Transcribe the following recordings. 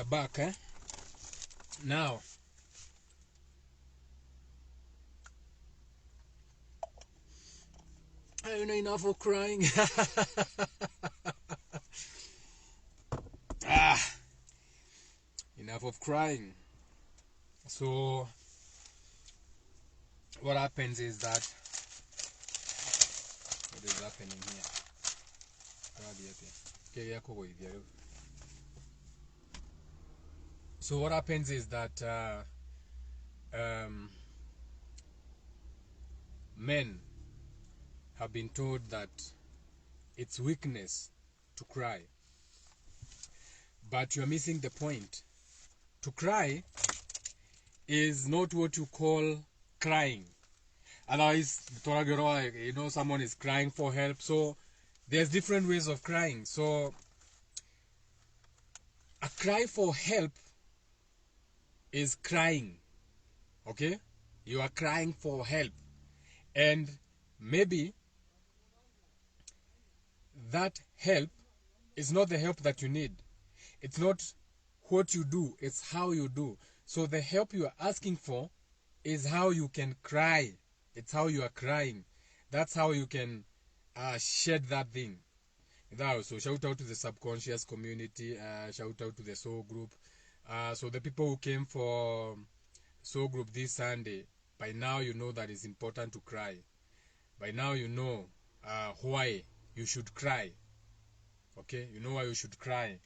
are back, eh? Now, you know, enough of crying. Enough of crying. So, what happens is that, what is happening here? So, what happens is that men have been told that it's weakness to cry. But you're missing the point. To cry is not what you call crying. Otherwise, you know, someone is crying for help. So there's different ways of crying. So a cry for help is crying. Okay? You are crying for help. And maybe that help is not the help that you need. It's not what you do, it's how you do. So the help you are asking for is how you can cry. It's how you are crying. That's how you can shed that thing. So shout out to the subconscious community, shout out to the soul group. So the people who came for soul group this Sunday, by now you know that it's important to cry. By now you know why you should cry. Okay, you know why you should cry.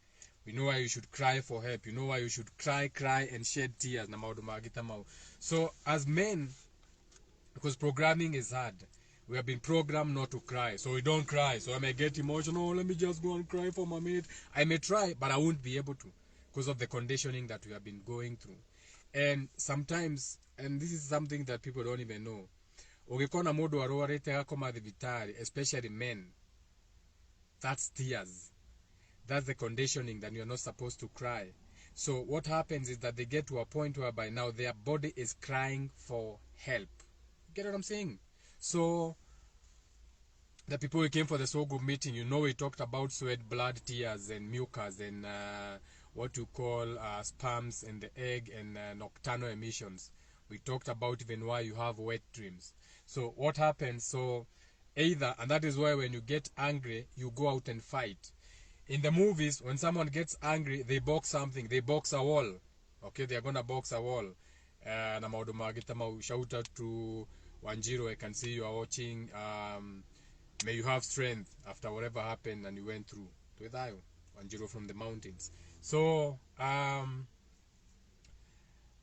You know why you should cry for help. You know why you should cry and shed tears. So as men, because programming is hard, we have been programmed not to cry. So we don't cry. So I may get emotional. Oh, let me just go and cry for a minute. I may try, but I won't be able to because of the conditioning that we have been going through. And sometimes, and this is something that people don't even know, especially men, that's tears. That's the conditioning that you're not supposed to cry. So what happens is that they get to a point whereby now their body is crying for help. Get what I'm saying? So the people who came for the soul group meeting, you know, we talked about sweat, blood, tears, and mucus, and what you call sperms and the egg, and nocturnal emissions. We talked about even why you have wet dreams. So what happens? So either, and that is why when you get angry, you go out and fight. In the movies, when someone gets angry, they box something. They box a wall. Okay, they are going to box a wall. Shout out to Wanjiro. I can see you are watching. May you have strength after whatever happened and you went through. Wanjiro from the mountains. So,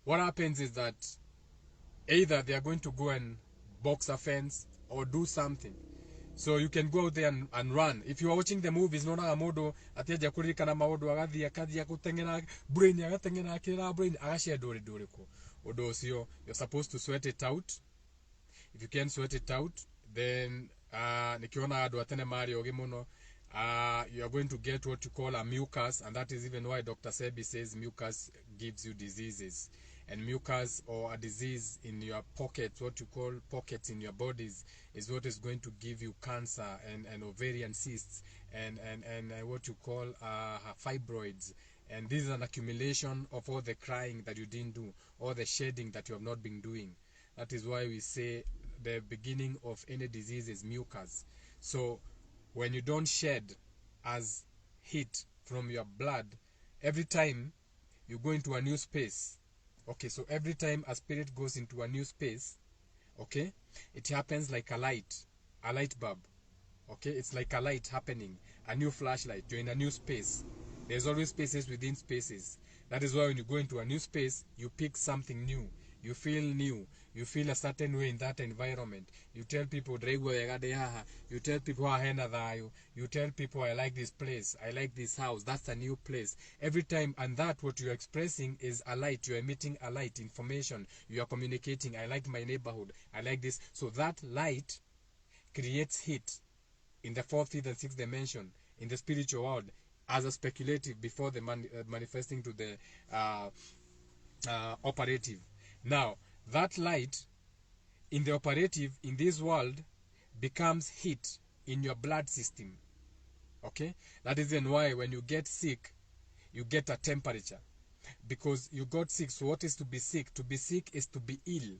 what happens is that either they are going to go and box a fence or do something. So you can go out there and run. If you are watching the movies, no na modo atiaja kuririkana maundu agathia akathia gutengera brain agatengera akira brain agashia dore ko odo ucio you're supposed to sweat it out. If you can sweat it out, then nikiona adu atene mari ogi muno, you are going to get what you call a mucus, and that is even why Dr. Sebi says mucus gives you diseases. And mucus, or a disease in your pockets, what you call pockets in your bodies, is what is going to give you cancer and ovarian cysts and what you call fibroids. And this is an accumulation of all the crying that you didn't do, all the shedding that you have not been doing. That is why we say the beginning of any disease is mucus. So when you don't shed as heat from your blood, every time you go into a new space, okay, so every time a spirit goes into a new space, okay, it happens like a light bulb, okay, it's like a light happening, a new flashlight. You're in a new space. There's always spaces within spaces. That is why when you go into a new space, you pick something new. You feel new. You feel a certain way in that environment. You tell people, you tell people, you tell people, I like this place, I like this house, that's a new place. Every time, and that what you're expressing is a light. You're emitting a light, information. You are communicating, I like my neighborhood, I like this. So that light creates heat in the fourth, fifth, and sixth dimension, in the spiritual world, as a speculative before the manifesting to the operative. Now, that light in the operative, in this world, becomes heat in your blood system. Okay? That is then why when you get sick, you get a temperature. because you got sick. So what is to be sick? To be sick is to be ill.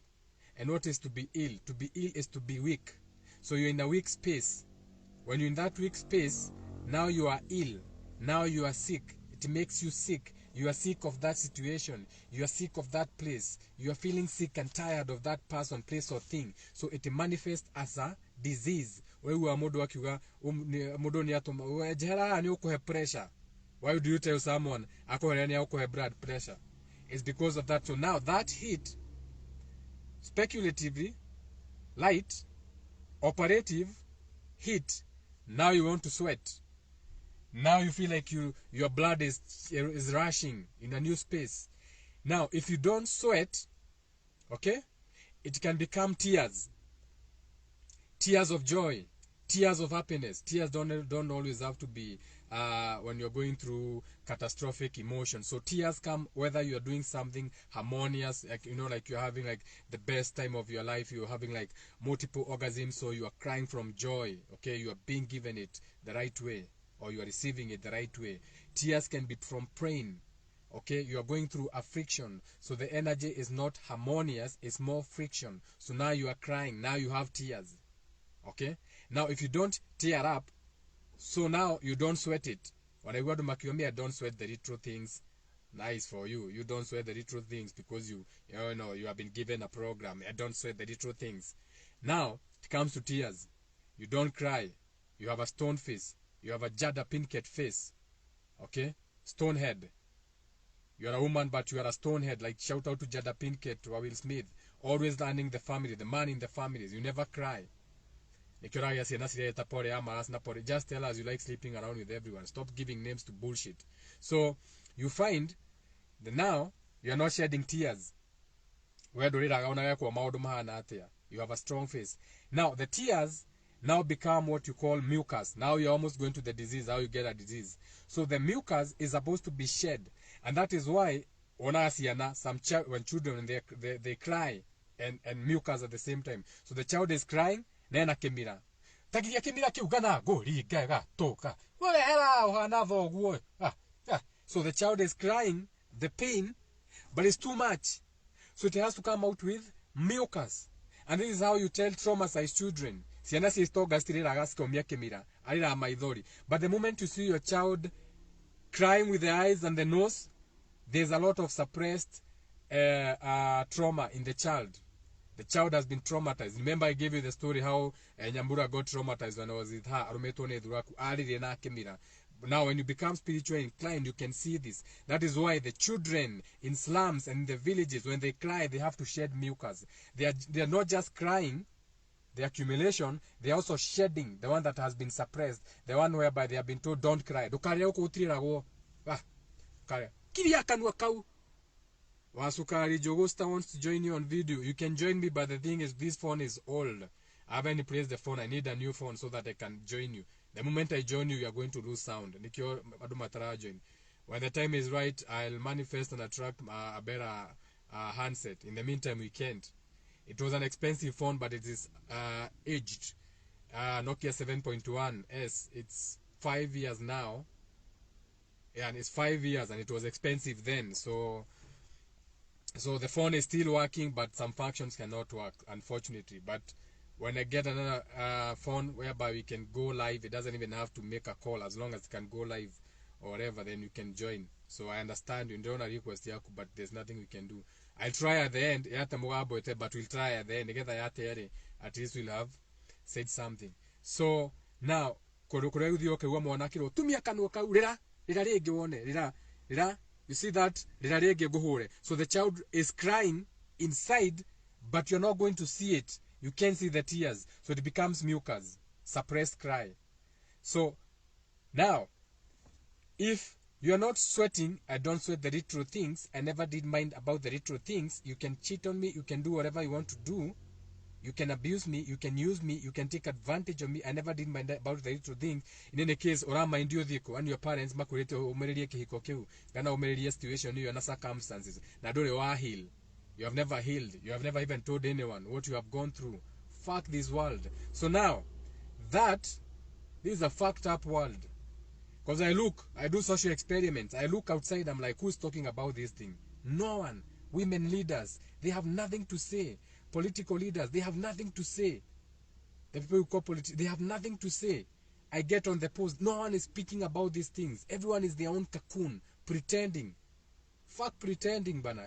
And what is to be ill? To be ill is to be weak. So you're in a weak space. When you're in that weak space, now you are ill. Now you are sick. It makes you sick. You are sick of that situation. You are sick of that place. You are feeling sick and tired of that person, place, or thing. So it manifests as a disease. Wewe modo akiuga modo ni atoma jehera ni ukuhe pressure. Why do you tell someone akohere ni ukuhe blood pressure? It's because of that. So now that heat, speculatively, light, operative, heat. Now you want to sweat. Now you feel like your blood is rushing in a new space. Now, if you don't sweat, okay, it can become tears. Tears of joy, tears of happiness. Tears don't always have to be when you're going through catastrophic emotions. So tears come whether you're doing something harmonious, like like you're having like the best time of your life, you're having like multiple orgasms, so you are crying from joy. Okay, you are being given it the right way, or you are receiving it the right way. Tears can be from pain. Okay, you are going through a friction, so the energy is not harmonious, it's more friction. So now you are crying, now you have tears. Okay, now if you don't tear up, so now you don't sweat it. When I go to Makiomi, I don't sweat the retro things. Nice for you. You don't sweat the retro things because you have been given a program. I don't sweat the retro things. Now it comes to tears. You don't cry. You have a stone face. You have a Jada Pinkett face. Okay, stone head. You are a woman, but you are a stone head. Like shout out to Jada Pinkett or Will Smith. Always learning the family, the man in the families. You never cry. Just tell us you like sleeping around with everyone. Stop giving names to bullshit. So you find that now you are not shedding tears. You have a strong face. Now the tears now become what you call mucus. Now you're almost going to the disease, how you get a disease. So the mucus is supposed to be shed. And that is why when children they cry and mucus at the same time. So the child is crying, nena kemira. Tagiya kemira kiugana go riga toka. So the child is crying, the pain, but it's too much. So it has to come out with mucus. And this is how you tell traumatized children. But the moment you see your child crying with the eyes and the nose, there's a lot of suppressed trauma in the child. The child has been traumatized. Remember I gave you the story how Nyambura got traumatized when I was with her. Now when you become spiritually inclined, you can see this. That is why the children in slums and in the villages, when they cry, they have to shed mucus. They are not just crying, the accumulation, they are also shedding the one that has been suppressed, the one whereby they have been told don't cry. Wasukari Jogosta wants to join you on video. You can join me, but the thing is this phone is old. I haven't replaced the phone. I need a new phone so that I can join you. The moment I join you, you are going to lose sound. When the time is right, I'll manifest and attract a better handset. In the meantime, we can't. It was an expensive phone, but it is aged. Nokia 7.1S. It's 5 years now. Yeah, and it's 5 years, and it was expensive then. So the phone is still working, but some functions cannot work, unfortunately. But when I get another phone whereby we can go live, it doesn't even have to make a call. As long as it can go live or whatever, then you can join. So I understand you don't request Yaku, but there's nothing we can do. I'll try at the end, but we'll try at the end. At least we'll have said something. So now, you see that? So the child is crying inside, but you're not going to see it. You can't see the tears. So it becomes mucus, suppressed cry. So now, if you're not sweating, I don't sweat the retro things. I never did mind about the retro things. You can cheat on me. You can do whatever you want to do. You can abuse me. You can use me. You can take advantage of me. I never did mind about the retro things. In any case, ora mind you dhiko and your parents makurete umerelie kihiko keu. Gana umerelie situation you na circumstances. Na dole wa heal. You have never healed. You have never even told anyone what you have gone through. Fuck this world. So now, this is a fucked up world. Because I do social experiments. I look outside, I'm like, who's talking about this thing? No one. Women leaders, they have nothing to say. Political leaders, they have nothing to say. The people who call politics, they have nothing to say. I get on the post, no one is speaking about these things. Everyone is their own cocoon, pretending. Fuck pretending, bana.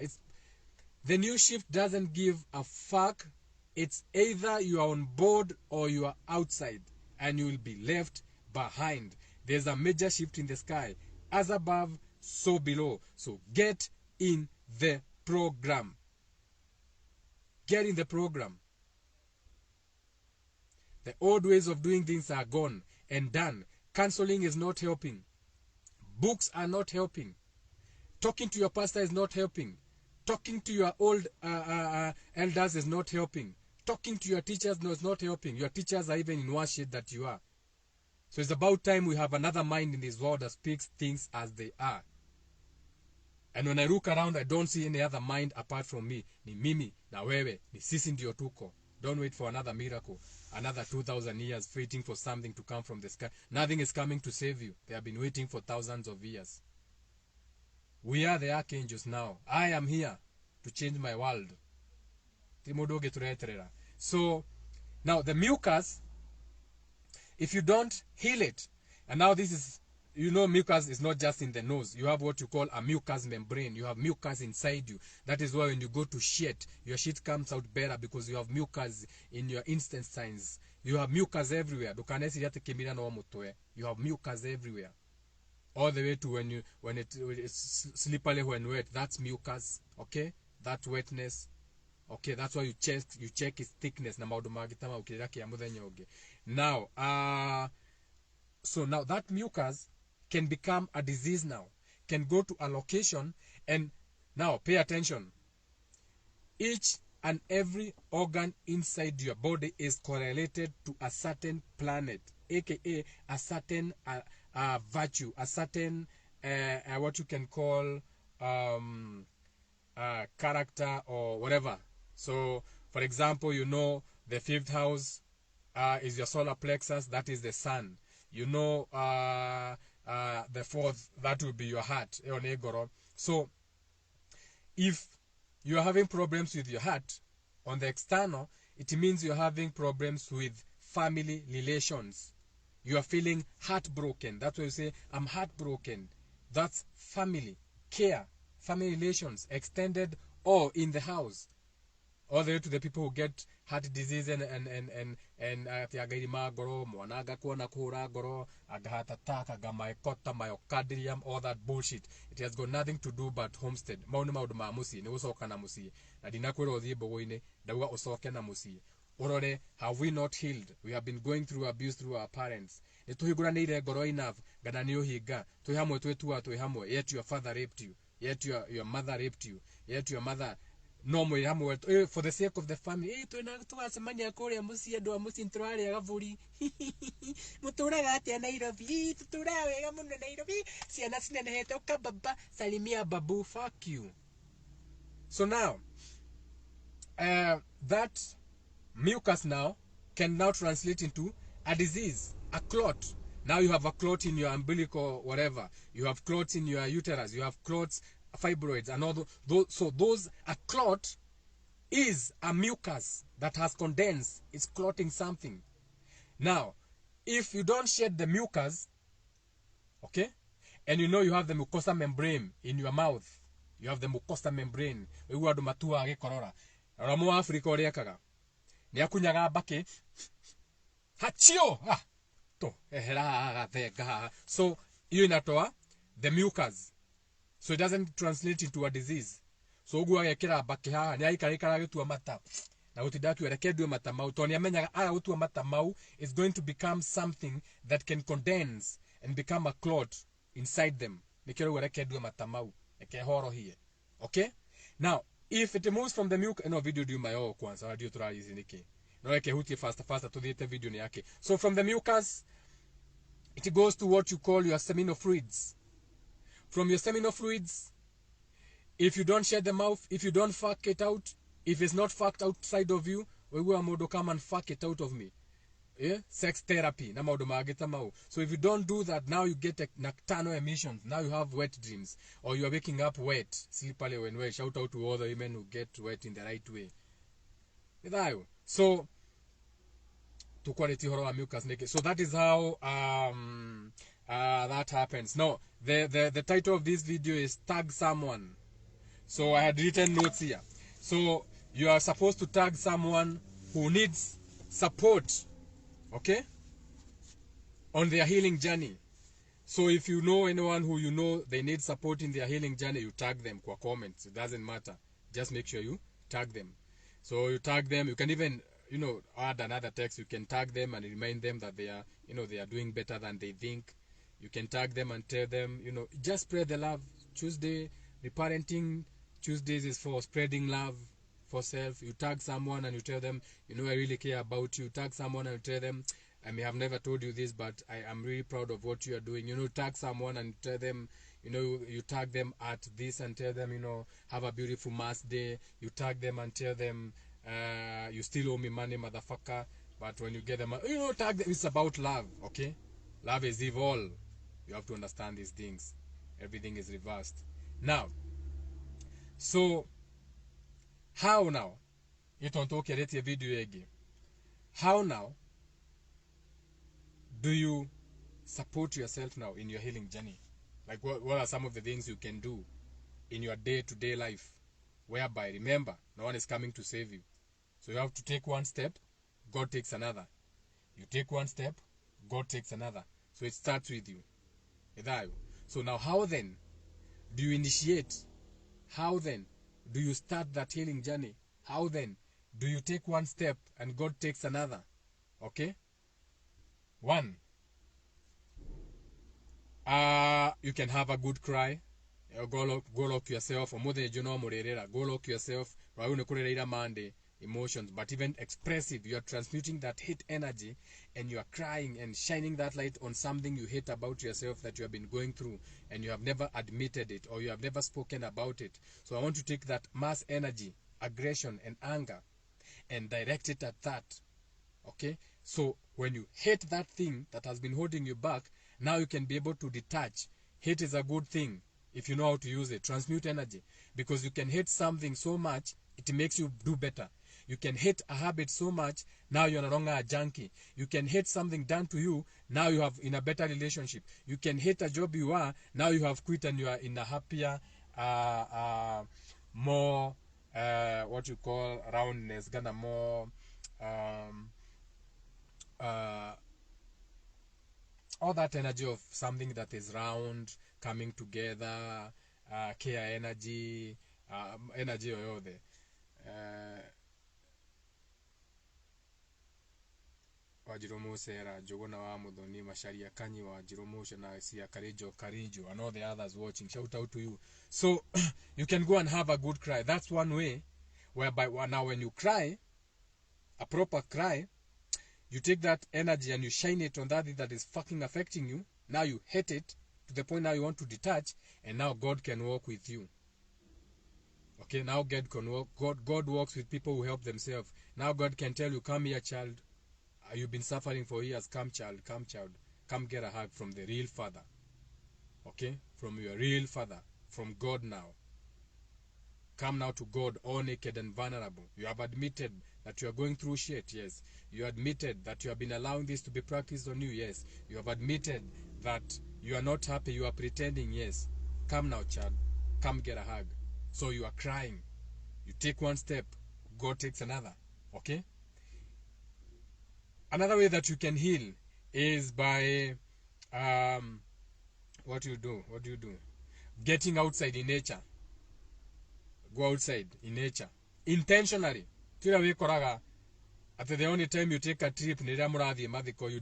The new shift doesn't give a fuck. It's either you are on board or you are outside, and you will be left behind. There's a major shift in the sky. As above, so below. So get in the program. Get in the program. The old ways of doing things are gone and done. Counseling is not helping. Books are not helping. Talking to your pastor is not helping. Talking to your old elders is not helping. Talking to your teachers is not helping. Your teachers are even in worse shit that you are. So it's about time we have another mind in this world that speaks things as they are. And when I look around, I don't see any other mind apart from me. Ni mimi, na wewe, ni sisi ndio tuko. Don't wait for another miracle. Another 2,000 years waiting for something to come from the sky. Nothing is coming to save you. They have been waiting for thousands of years. We are the archangels now. I am here to change my world. So, now the mucus, if you don't heal it, and now this is, you know, mucus is not just in the nose. You have what you call a mucus membrane. You have mucus inside you. That is why when you go to shit, your shit comes out better because you have mucus in your intestines. You have mucus everywhere. You have mucus everywhere. All the way to when it's slippery when wet. That's mucus. Okay, that wetness. Okay, that's why you check its thickness. Now, so now that mucus can become a disease now, can go to a location, and now pay attention. Each and every organ inside your body is correlated to a certain planet, aka a certain virtue, a certain what you can call character or whatever. So, for example, you know the 5th house is your solar plexus, that is the sun. You know the 4th, that will be your heart. So, if you are having problems with your heart, on the external, it means you're having problems with family relations. You are feeling heartbroken. That's why you say, I'm heartbroken. That's family, care, family relations, extended or in the house. All the way to the people who get heart disease and myocardium, all that bullshit. It has got nothing to do but homestead. Have we not healed? We have been going through abuse through our parents. Yet your father raped you. Yet your mother raped you. Yet your mother for the sake of the family. Fuck you. So now, that mucus now can now translate into a disease, a clot. Now you have a clot in your umbilical, whatever. You have clots in your uterus. You have clots, fibroids, and all those. So a clot is a mucus that has condensed. It's clotting something. Now, if you don't shed the mucus, okay, and you know you have the mucosa membrane in your mouth. You have the mucosa membrane. So you inatoa the mucus, so it doesn't translate into a disease. So ugua yekira baki ha ni aikara gutua mata na utidaki werekedwe mata mau toni amenyaga aga gutua mata mau is going to become something that can condense and become a clot inside them. Nikero werekedwe mata mau ekehoro here. Okay, now if it moves from the mucus, no video do my own kwanza radio try is niki no ekehuti faster to the video ni yake. So from the mucus it goes to what you call your seminal fluids. From your seminal fluids, if you don't shed them out, if you don't fuck it out, if it's not fucked outside of you, we will come and fuck it out of me. sex therapy na maundu mangĩ ta mau. So if you don't do that, now you get nocturnal emissions. Now you have wet dreams, or you are waking up wet. Sleep early when well. Shout out to all the women who get wet in the right way. So to quality horror mucus naked. So that is how that happens. Now the title of this video is tag someone. So I had written notes here. So you are supposed to tag someone who needs support, okay, on their healing journey. So if you know anyone who you know they need support in their healing journey, you tag them kwa comments. It doesn't matter. Just make sure you tag them. So you tag them. You can even, add another text. You can tag them and remind them that they are, they are doing better than they think. You can tag them and tell them, just spread the love. Tuesday, reparenting Tuesdays is for spreading love for self. You tag someone and you tell them, I really care about you. Tag someone and you tell them, I may have never told you this, but I am really proud of what you are doing. Tag someone and tell them, you tag them at this and tell them, have a beautiful Mass day. You tag them and tell them, you still owe me money, motherfucker. But when you get them, tag them. It's about love, okay? Love is evil. You have to understand these things. Everything is reversed. Now, so, how now? How now do you support yourself now in your healing journey? Like what are some of the things you can do in your day-to-day life, whereby, remember, no one is coming to save you. So you have to take one step, God takes another. You take one step, God takes another. So it starts with you. So now how then do you initiate? How then do you start that healing journey? How then do you take one step and God takes another? Okay? One, you can have a good cry. Go lock yourself. Or more than go lock yourself. Monday emotions, but even expressive. You are transmuting that hate energy and you are crying and shining that light on something you hate about yourself that you have been going through and you have never admitted it or you have never spoken about it. So I want to take that mass energy, aggression and anger and direct it at that. Okay? So when you hate that thing that has been holding you back, now you can be able to detach. Hate is a good thing if you know how to use it. Transmute energy. Because you can hate something so much, it makes you do better. You can hate a habit so much, now you're no longer a junkie. You can hate something done to you, now you have in a better relationship. You can hate a job you are, now you have quit and you are in a happier, more, what you call roundness, gonna more, all that energy of something that is round, coming together, care energy, energy yoyothe. Wajiromo Sera, Jogona wa Mudhoni, Masharia Kanyi wa Jiromo Shana, Sia Karijo, and all the others watching. Shout out to you. So, you can go and have a good cry. That's one way, whereby now when you cry, a proper cry, you take that energy and you shine it on that thing that is fucking affecting you. Now you hate it to the point now you want to detach, and now God can walk with you. Okay, now God can walk. God walks with people who help themselves. Now God can tell you, come here, child. You've been suffering for years. Come, child. Come, child. Come get a hug from the real Father. Okay? From your real Father. From God now. Come now to God, all naked and vulnerable. You have admitted that you are going through shit. Yes. You admitted that you have been allowing this to be practiced on you. Yes. You have admitted that you are not happy. You are pretending. Yes. Come now, child. Come get a hug. So you are crying. You take one step. God takes another. Okay? Another way that you can heal is by what do you do? Getting outside in nature. Go outside in nature. Intentionally. At the only time you take a trip, you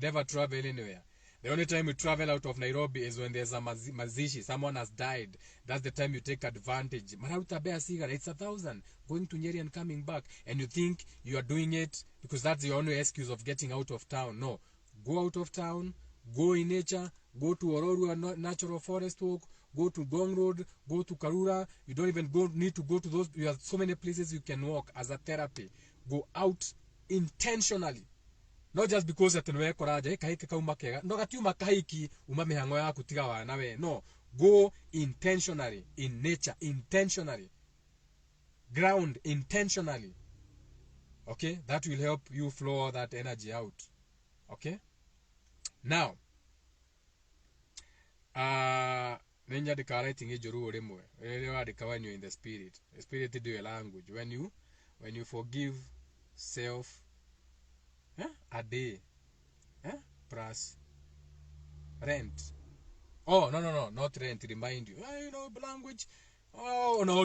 never travel anywhere. The only time you travel out of Nairobi is when there's a mazishi, someone has died. That's the time you take advantage. It's 1,000 going to Nyeri and coming back, and you think you are doing it because that's the only excuse of getting out of town. No, go out of town, go in nature, go to Ororua Natural Forest Walk, go to Gong Road, go to Karura. You don't even need to go to those. You have so many places you can walk as a therapy. Go out intentionally. not just because ati nwe koraje kahiki kauma kega no gatiuma kahiki uma mihango yaku tiga wana we no go intentionally in nature intentionally ground intentionally. Okay, that will help you flow that energy out. Okay, now ninja de writing ijuru rimwe elewa de when you in the spirit do your language when you forgive self a day plus rent. Oh, no, not rent. Remind you. You know, language. Oh, no,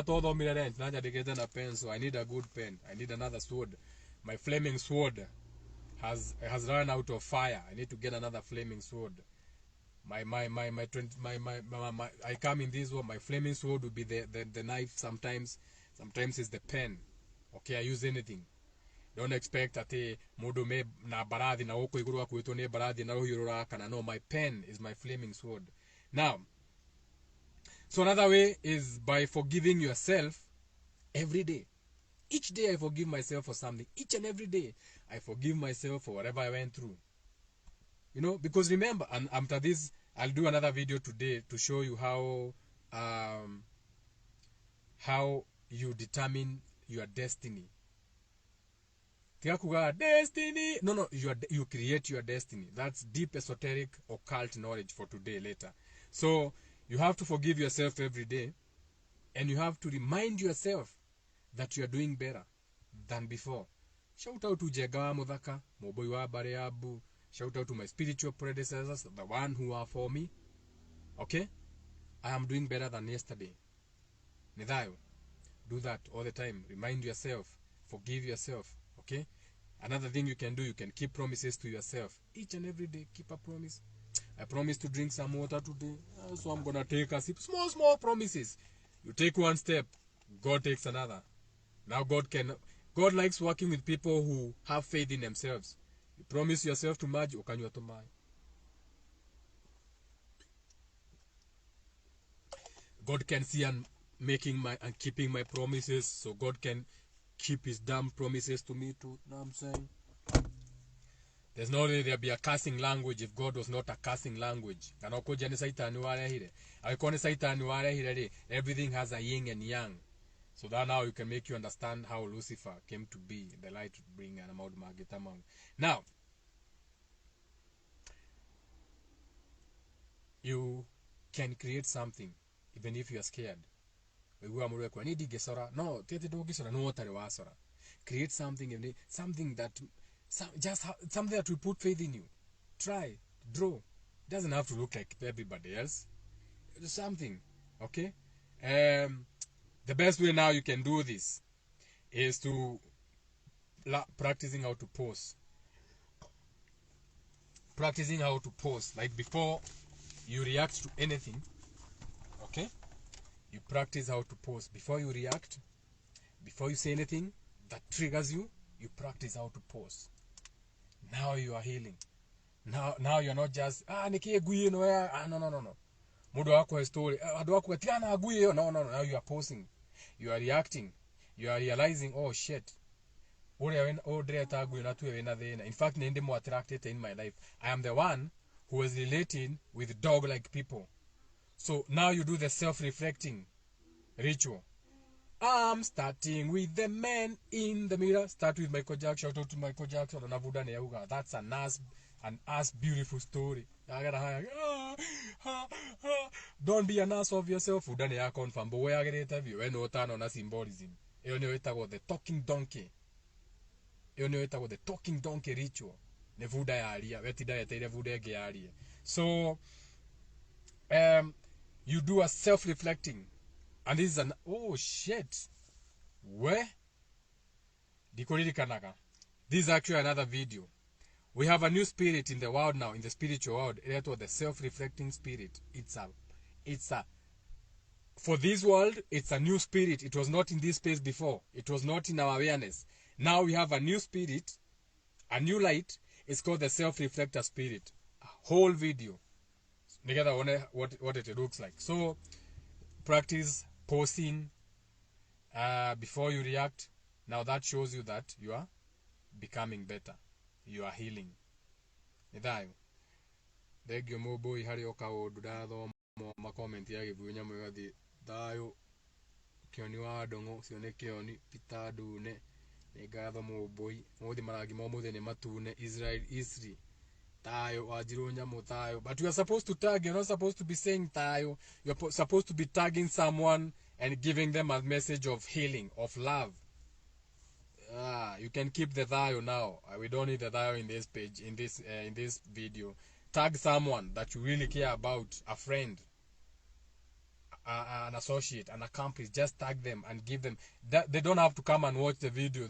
todo mi rent. Naja de get a pen, so I need a good pen. I need another sword. My flaming sword has run out of fire. I need to get another flaming sword. My I come in this one. My flaming sword will be the knife sometimes. Sometimes it's the pen. Okay, I use anything. Don't expect ati mudu me na barathi na oko iguru akuito ne barathi na rohirora kana. No, my pen is my flaming sword. Now, so another way is by forgiving yourself every day. Each day I forgive myself for something. Each and every day I forgive myself for whatever I went through. You know, because remember, and after this, I'll do another video today to show you how you determine your destiny. Destiny. No, you create your destiny. That's deep esoteric occult knowledge for today later. So you have to forgive yourself every day, and you have to remind yourself that you are doing better than before. Shout out to Jegawa Mudhaka, Moboiwa Bareabu. Shout out to my spiritual predecessors, the one who are for me. Okay? I am doing better than yesterday. Nidayo. Do that all the time. Remind yourself. Forgive yourself. Okay? Another thing you can do, you can keep promises to yourself. Each and every day, keep a promise. I promise to drink some water today, so I'm going to take a sip. Small promises. You take one step, God takes another. Now God likes working with people who have faith in themselves. You promise yourself to marry, ukanywa to marry. God can see and keeping my promises, so God can keep his damn promises to me too. Know what I'm saying? There's no way there'll be a cursing language if God was not a cursing language. Everything has a yin and yang. So that now you can make you understand how Lucifer came to be, the light to bring and about Magitamang. Now, you can create something even if you are scared. No, create something, something that will put faith in you. Try, draw. It doesn't have to look like everybody else. It's something, okay? The best way now you can do this is to practicing how to pose. Practicing how to pose. Like before you react to anything, okay? You practice how to pose. Before you react, before you say anything that triggers you, you practice how to pose. Now you are healing. Now you're not just, no. Mudo wako story. No. Now you are posing. You are reacting. You are realizing, oh shit. In fact, nende more attracted in my life. I am the one who is relating with dog-like people. So now you do the self-reflecting ritual. I'm starting with the man in the mirror. Start with Michael Jackson. Shout out to Michael Jackson. That's an ass beautiful story. Don't be an ass of yourself. Udane ya confirm. But where I get interview, when no turn on a symbolism. You know the talking donkey. You know the talking donkey ritual. Nevuda ya alia. Wetida ya teide vuda ya alia. So, you do a self-reflecting. And this is an, oh shit. Where? This is actually another video. We have a new spirit in the world now, in the spiritual world. That was the self-reflecting spirit. For this world, it's a new spirit. It was not in this space before. It was not in our awareness. Now we have a new spirit, a new light. It's called the self-reflector spirit. A whole video. Together, what it looks like. So, practice posing before you react. Now that shows you that you are becoming better. you are healing. Nĩ thayũ. Thengio mũmbũi harĩ o kaũndũ ndathoma makomenti ya Gĩbuyu nyamũ ĩgathiĩ thayũ Kĩoni wa Ndong'u ũcio nĩ Kĩoni Peter Ndune nĩ ngatho mũmbũi mũthĩ marangi ma mũthĩ nĩ matune Israel Isri thayũ Wanjirũ nyamũ thayũ. But you are supposed to tag, you're not supposed to be saying thayũ, you're supposed to be tagging someone and giving them a message of healing, of love. You can keep the thayũ now. We don't need the thayũ in this page, in this video. Tag someone that you really care about, a friend, an associate, an accomplice. Just tag them and give them that. They don't have to come and watch the video.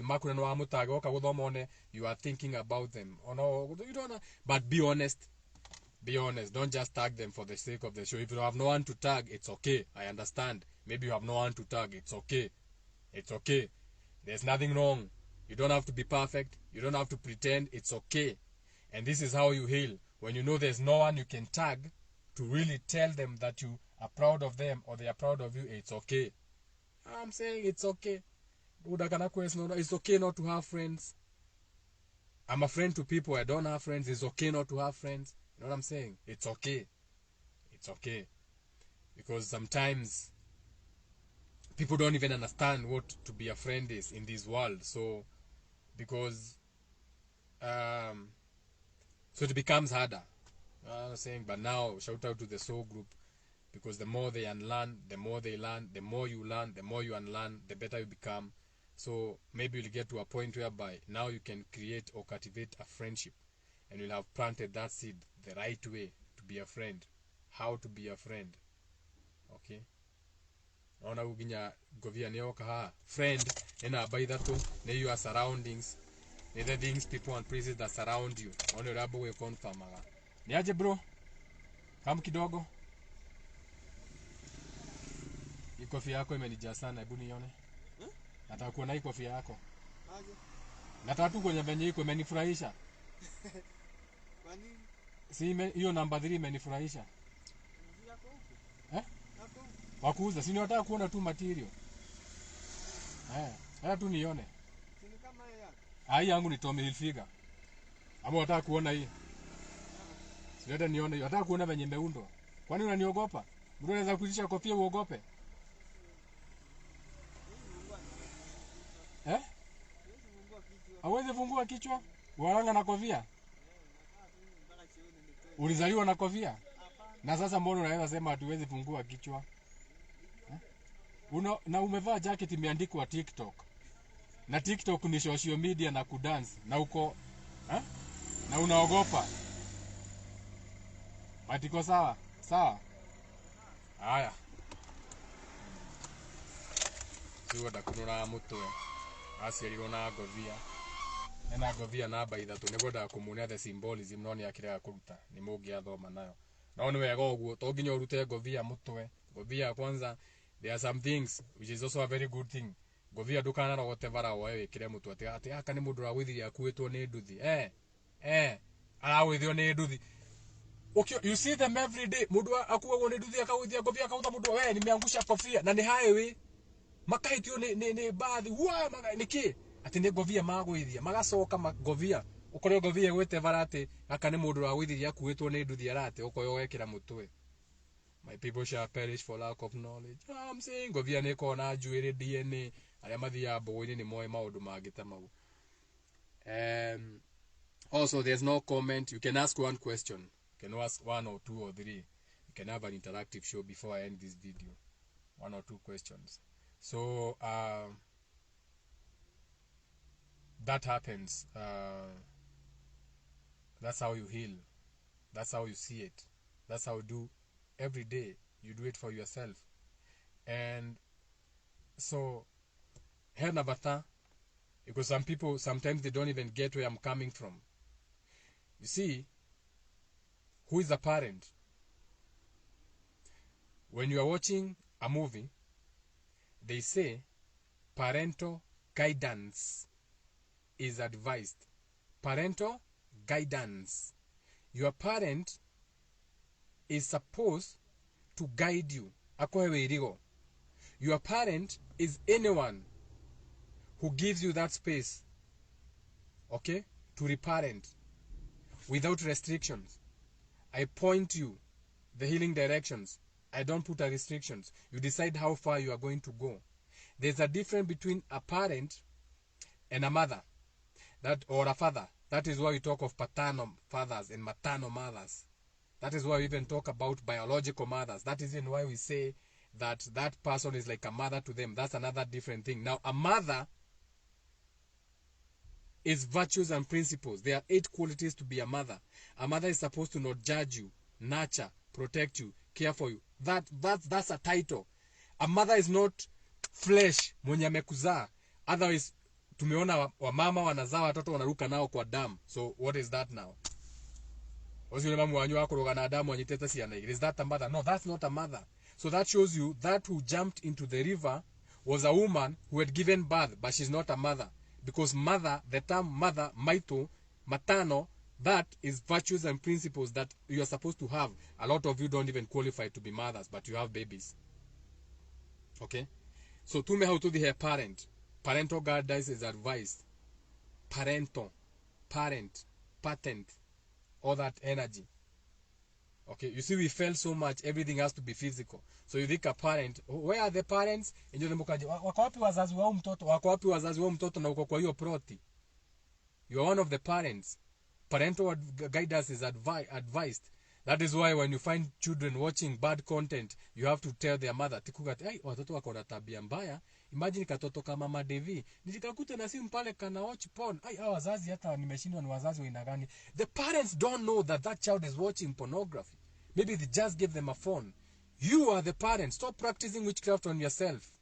You are thinking about them. Oh no, you don't know. But be honest. Be honest. Don't just tag them for the sake of the show. If you have no one to tag, it's okay. I understand. Maybe you have no one to tag. It's okay. It's okay. There's nothing wrong. You don't have to be perfect. You don't have to pretend. It's okay. And this is how you heal. When you know there's no one you can tag to really tell them that you are proud of them or they are proud of you, it's okay. I'm saying it's okay. It's okay not to have friends. I'm a friend to people. I don't have friends. It's okay not to have friends. You know what I'm saying? It's okay. It's okay. Because sometimes people don't even understand what to be a friend is in this world. So, because so it becomes harder. I'm saying, but now shout out to the soul group, because the more they unlearn, the more they learn, the more you learn, the more you unlearn, the better you become. So maybe you'll get to a point whereby now you can create or cultivate a friendship, and you'll have planted that seed the right way to be a friend. How to be a friend. Okay. Naona uginya govia nioka ha friend ena baithatu ne your surroundings, ne the things, people and places that surround you. Ona rabo we confirm aga. Ni aje bro? Kam kidogo. Hii kofia yako imenijaa sana, hebu nione. Nataka kuona hii kofia yako. Aje. Nataka tu kwenye venye iko imenifurahisha. Kwa nini? Si hiyo namba 3 imenifurahisha. Wakuuza, si nataka kuona tu material. Haya tu nione. Si kama hii yako. Hii yangu ni Tommy Hilfiger. Ama unataka kuona hii? Siweza nione hiyo. Nataka kuona venye imeundwa. Kwani unaniogopa? Mtu anaweza kuzisha kofia uogope? Hawezi fungua kichwa? Walanga na kofia? Ulizaliwa na kofia? Na sasa mbona unaweza sema hatuwezi fungua kichwa? Na umevaa jacket imeandikwa TikTok. Na TikTok ni social media na kudance. Na uko na unaogopa. Matiko sawa? Sawa? Haya. Siwa dakunura mutwe. Asiarirwo na govia. Ena govia namba 3 nigoda kumunia the symbolism no ni akira kuruta. Ni mugi athoma nayo. No ni wega uguo to nginya urute govia mutwe. Govia kwanza, there are some things which is also a very good thing. Govia dukana na whatever wewe kire mutwe ati aka ni mundu rawithiria akuitwo ni nduthi. Arawithio ni nduthi. Okay, you see them every day. Mundu akuagwo ni nduthi akawithia govia akauta mundu wewe nimeangusha kofia na ni highway. Makaitio ni baadhi wa niki ati ni govia magwithia magacoka magovia ukore govia gwete varate aka ni mundu rawithiria akuitwo ni nduthi arate ukoyo wekira mutwe. My people shall perish for lack of knowledge. I'm saying govia ni kona juire DNA aria mathia boini ni moe maundu magita mau. Also there's no comment. You can ask one question. You can ask 1 or 2 or 3. You can have an interactive show before I end this video. 1 or 2 questions. So that happens. That's how you heal. That's how you see it. That's how you do every day. You do it for yourself. And so here Navata, because some people sometimes they don't even get where I'm coming from. You see, who is a parent? When you are watching a movie, they say parental guidance is advised. Parental guidance. Your parent is supposed to guide you. Your parent is anyone who gives you that space, okay, to reparent without restrictions. I point you the healing directions. I don't put a restrictions. You decide how far you are going to go. There's a difference between a parent and a mother, that or a father. That is why we talk of paternal fathers and maternal mothers. That is why we even talk about biological mothers. That is even why we say that that person is like a mother to them. That's another different thing. Now, a mother is virtues and principles. There are 8 qualities to be a mother. A mother is supposed to not judge you, nurture, protect you, care for you. That's a title. A mother is not flesh mwenye amekuzaa. Otherwise, tumeona wamama wanazaa watoto wanaruka nao kwa damu. So what is that now? Is that a mother? No, that's not a mother. So that shows you that who jumped into the river was a woman who had given birth, but she's not a mother. Because mother, the term mother, maito, matano, that is virtues and principles that you are supposed to have. A lot of you don't even qualify to be mothers, but you have babies. Okay? So, tume how to be her parent. Parental guidance is advised. Parental, parent, patent, all that energy. Okay, you see, we fail so much, everything has to be physical. So you think a parent, where are the parents? Wako wapi wazazi wao mtoto? Wako wapi wazazi wao mtoto na uko kwa hiyo proti? You are one of the parents. Parental guidance is advised. That is why when you find children watching bad content, you have to tell their mother, tikugati, hey, watoto wako na tabia mbaya. Imagine katoto kama Mama Devi. Nilikakuta na simu pale kana watch porn. Ai, hao wazazi hata nimeshindwa ni wazazi wa aina gani. The parents don't know that that child is watching pornography. Maybe they just give them a phone. You are the parent. Stop practicing witchcraft on yourself.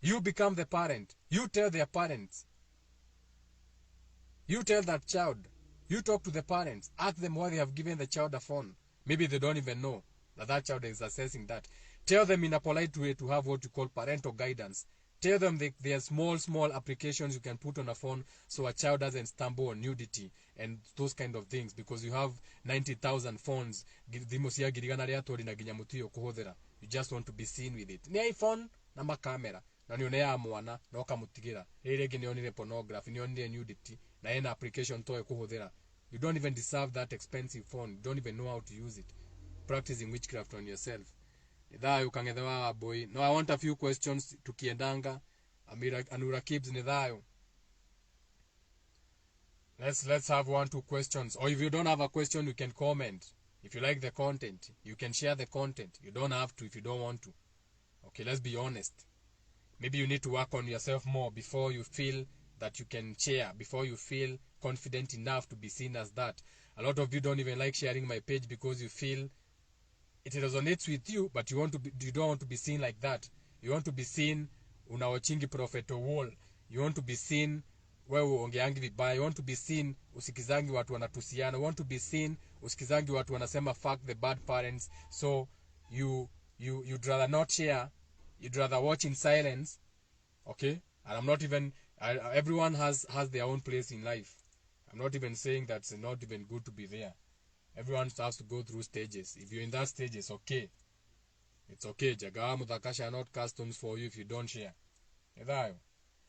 You become the parent. You tell their parents. You tell that child. You talk to the parents. Ask them why they have given the child a phone. Maybe they don't even know that that child is accessing that. Tell them in a polite way to have what you call parental guidance. Tell them there are small applications you can put on a phone so a child doesn't stumble on nudity and those kind of things, because you have 90,000 phones. You just want to be seen with it. Ni iPhone na camera. Na nione ya mwana na okamutigira. Rege nionire pornography, nionire nudity na ena application to kuhudhira. You don't even deserve that expensive phone. You don't even know how to use it. Practicing witchcraft on yourself. Nidhayo kangethewa boy. No, I want a few questions tukiendanga. Anura Kibs nidhayo. Let's have 1-2 questions. Or if you don't have a question, you can comment. If you like the content, you can share the content. You don't have to if you don't want to. Okay, let's be honest. Maybe you need to work on yourself more before you feel that you can share, before you feel confident enough to be seen as that. A lot of you don't even like sharing my page because you feel it resonates with you, but you don't want to be seen like that. You want to be seen unawachingi Prophet Wall. You want to be seen wewe ongeangi vibaya. You want to be seen usikizangi watu wanatusiana. You want to be seen usikizangi watu wanasema fuck the bad parents. So you'd rather not share. You'd rather watch in silence. Okay? And I'm not even everyone has their own place in life. I'm not even saying that it's not even good to be there. Everyone has to go through stages. If you're in that stage, it's okay. It's okay. Jagawa Mutakasha are not customs for you if you don't share.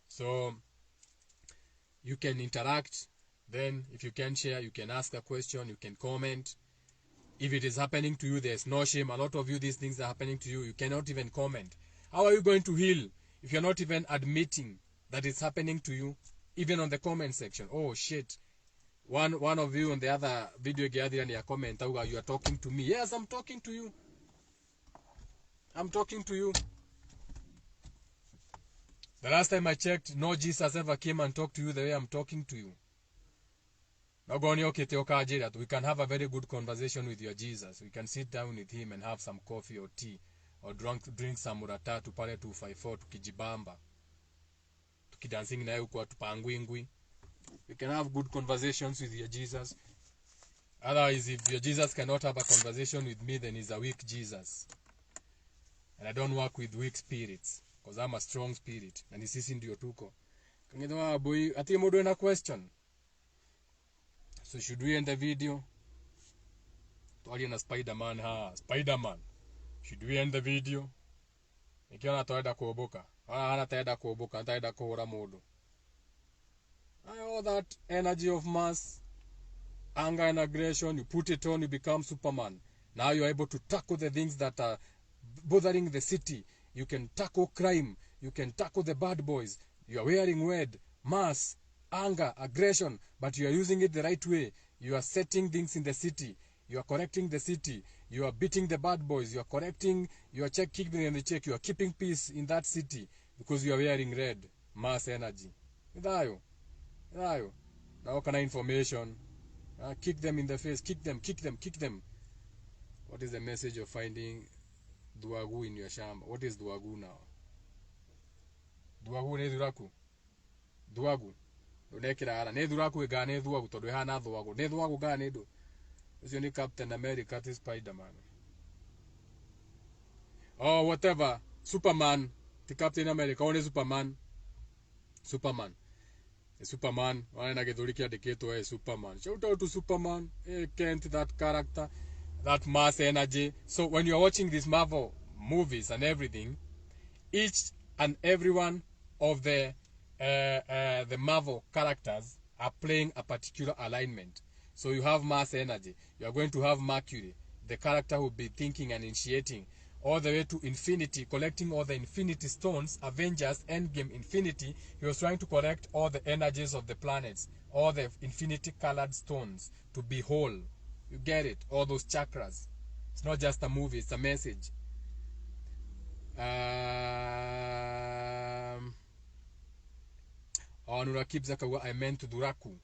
So, you can interact. Then, if you can share, you can ask a question. You can comment. If it is happening to you, there's no shame. A lot of you, these things are happening to you. You cannot even comment. How are you going to heal if you're not even admitting that it's happening to you? Even on the comment section. Oh, shit. One of you on the other video gathering your comment, you are talking to me. Yes, I'm talking to you. I'm talking to you. The last time I checked, no Jesus ever came and talked to you the way I'm talking to you. We can have a very good conversation with your Jesus. We can sit down with him and have some coffee or tea or drink some murata to pale 254 tukijibamba. Tukidancing na yuko tupangwingwi. We can have good conversations with your Jesus. Otherwise, if your Jesus cannot have a conversation with me, then he's a weak Jesus. And I don't work with weak spirits, because I'm a strong spirit. And this is ndio tuko. Kangedoa boy, ati modo na question. So should we end the video? Tuali na Spider-Man Spider-Man. Should we end the video? Nikiona toeda kuoboka. Ana taeda kuoboka, taeda kuhora modo. All that energy of mass, anger and aggression, you put it on, you become Superman. Now you're able to tackle the things that are bothering the city. You can tackle crime. You can tackle the bad boys. You are wearing red, mass, anger, aggression, but you are using it the right way. You are setting things in the city. You are correcting the city. You are beating the bad boys. You are correcting, you are keeping them in the check. You are keeping peace in that city because you are wearing red, mass energy. Idayo. Now can I information? Kick them in the face. Kick them. What is the message of finding Duagu in your shamba? What is Duagu now? Duagu ne Duraku. Duagu. Unekira ara. Ne Duraku ga ne Duagu. Todo hana Duagu. Ne Duagu ga ne do. Usiyo ni Captain America ti Spider-Man. Oh, whatever. Superman. Ti Captain America. One Superman. Superman. Superman. Wana gedurikia deketo Superman. Shout out to Superman. Kent, that character. That mass energy. So when you're watching these Marvel movies and everything, each and every one of the Marvel characters are playing a particular alignment. So you have mass energy. You are going to have Mercury, the character who will be thinking and initiating all the way to infinity, collecting all the infinity stones. Avengers Endgame Infinity, he was trying to collect all the energies of the planets, all the infinity colored stones to be whole. You get it? All those chakras. It's not just a movie, it's a message. Onura Kibzakawa, I meant to Duraku.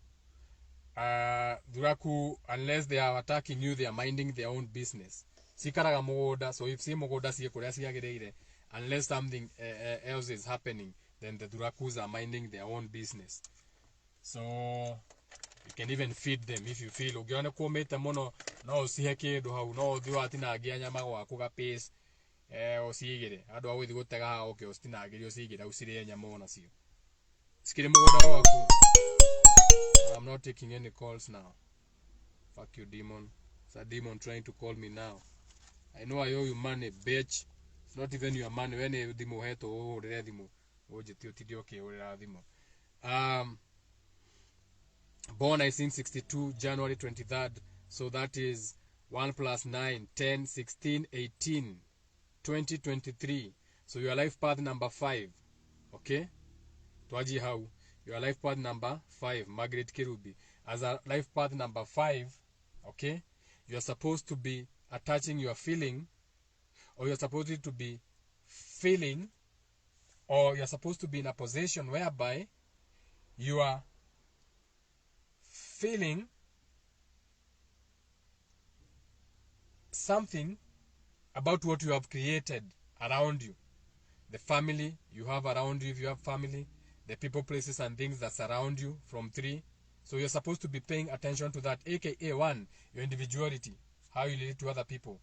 Duraku, unless they are attacking you, they are minding their own business. Sikaraga mogoda, so if mogoda siye korea siyagereire, unless something else is happening, then the Durakus are minding their own business. So you can even feed them if you feel ugiona kuometa mono no sihe kindu hau no thiwa atinagia nyama gwaku ga pace osigire andu agwithi gutega ha okay ostinagiri osigire usire nyama ona cio sikire mugoda waku. I'm not taking any calls now. Fuck you, demon. It's a demon trying to call me now. I know I owe you money, bitch. It's not even your money. When you demo heto oh redimo ojitio tidioke oradimo. Born 1962, January 23rd. So that is 1 plus 9, 10, 16, 18, 2023. So your life path number 5. Okay? Twaji how? Your life path number 5, Margaret Kirubi. As a life path number 5, okay? You're supposed to be attaching your feeling, or you're supposed to be feeling, or you're supposed to be in a position whereby you are feeling something about what you have created around you. The family you have around you, if you have family, the people, places, and things that surround you from 3. So you're supposed to be paying attention to that, aka 1, your individuality, how you relate to other people,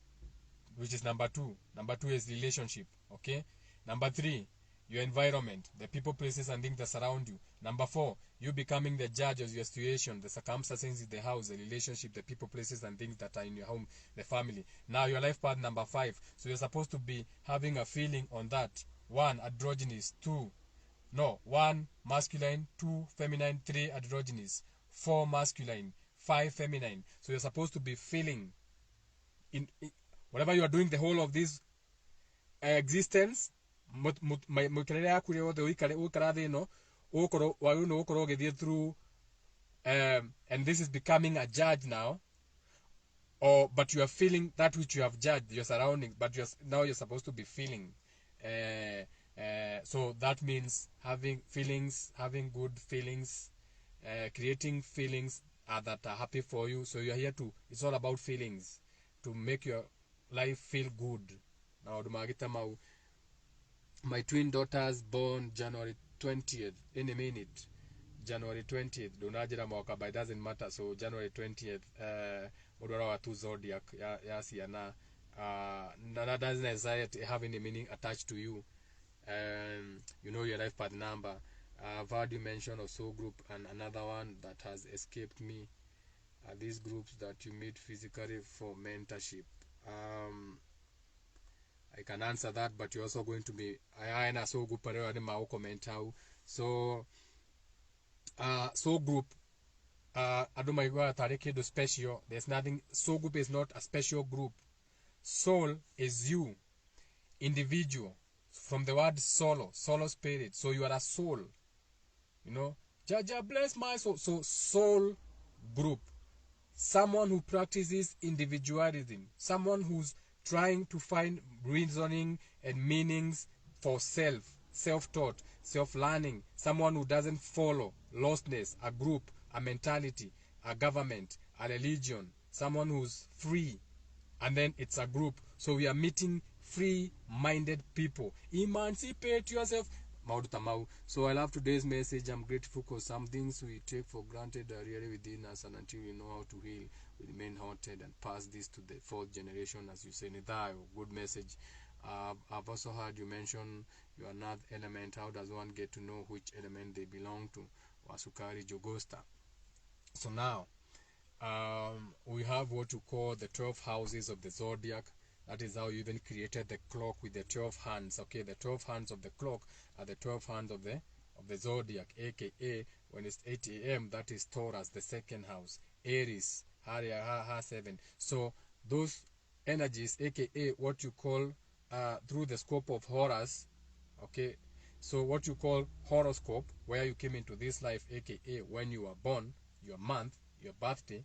which is number 2. Number 2 is relationship, okay? Number 3, your environment, the people, places, and things that surround you. Number 4, you becoming the judge of your situation, the circumstances in the house, the relationship, the people, places, and things that are in your home, the family. Now your life path number 5. So you're supposed to be having a feeling on that. 1, androgynous. 1 masculine, 2 feminine, 3 androgynous, 4 masculine, 5 feminine. So you're supposed to be feeling in whatever you are doing the whole of this existence. Mukerere yaku ri othe ukara thi no ukoro wagino ukoro githie through and this is becoming a judge now, but you are feeling that which you have judged your surroundings, but now you're supposed to be feeling so that means having feelings, having good feelings, creating feelings that are happy for you. So you're here to, it's all about feelings, to make your life feel good. Now my twin daughters born January 20th, in a minute, January 20th, donajira mwaka, but it doesn't matter. So January 20th, modwara wa tu zodiac ya siana, that doesn't necessarily have any meaning attached to you. You know your life path number. I've heard you mention a soul group and another one that has escaped me. Are these groups that you meet physically for mentorship? I can answer that, but you're also going to be I soul group comment. So soul group. Adomaiwa Tarekedo special. There's nothing. Soul group is not a special group. Soul is you, individual. From the word solo, solo spirit. So you are a soul. You know, Jaja bless my soul. So soul group. Someone who practices individualism. Someone who's trying to find reasoning and meanings for self-taught, self-learning. Someone who doesn't follow lostness, a group, a mentality, a government, a religion. Someone who's free. And then it's a group. So we are meeting free-minded people. Emancipate yourself. So I love today's message. I'm grateful because some things we take for granted are really within us, and until we know how to heal, we remain haunted and pass this to the fourth generation, as you say. Nidai, good message. I've also heard you mention your another element. How does one get to know which element they belong to? Wasukari Jogosta. So now, we have what you call the 12 houses of the zodiac. That is how you even created the clock with the 12 hands. Okay, the 12 hands of the clock are the 12 hands of the zodiac, aka when it's 8 a.m. that is Taurus, the second house, Aries, ha 7. So those energies, aka what you call through the scope of Horus, okay. So what you call horoscope, where you came into this life, aka when you were born, your month, your birthday,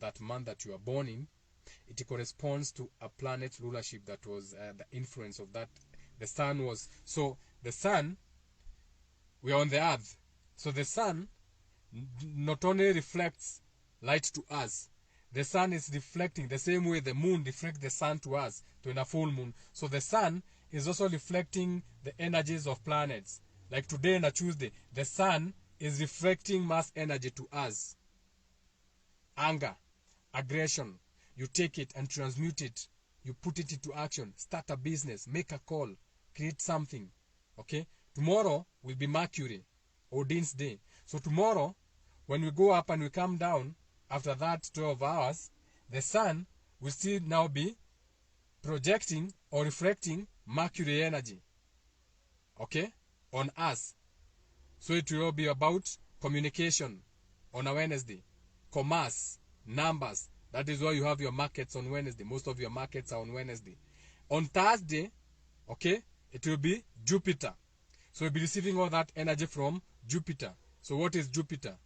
that month that you are born in, it corresponds to a planet rulership that was the influence of that. The sun was, so the sun, we are on the earth. So the sun not only reflects light to us, the sun is reflecting the same way the moon reflects the sun to us, to in a full moon. So the sun is also reflecting the energies of planets. Like today on a Tuesday, the sun is reflecting mass energy to us. Anger, aggression, you take it and transmute it. You put it into action. Start a business. Make a call. Create something. Okay? Tomorrow will be Mercury, Odin's day. So tomorrow, when we go up and we come down, after that 12 hours, the sun will still now be projecting or reflecting Mercury energy. Okay? On us. So it will be about communication on a Wednesday. Commerce, numbers. That is why you have your markets on Wednesday. Most of your markets are on Wednesday. On Thursday, okay, it will be Jupiter. So we'll be receiving all that energy from Jupiter. So what is Jupiter?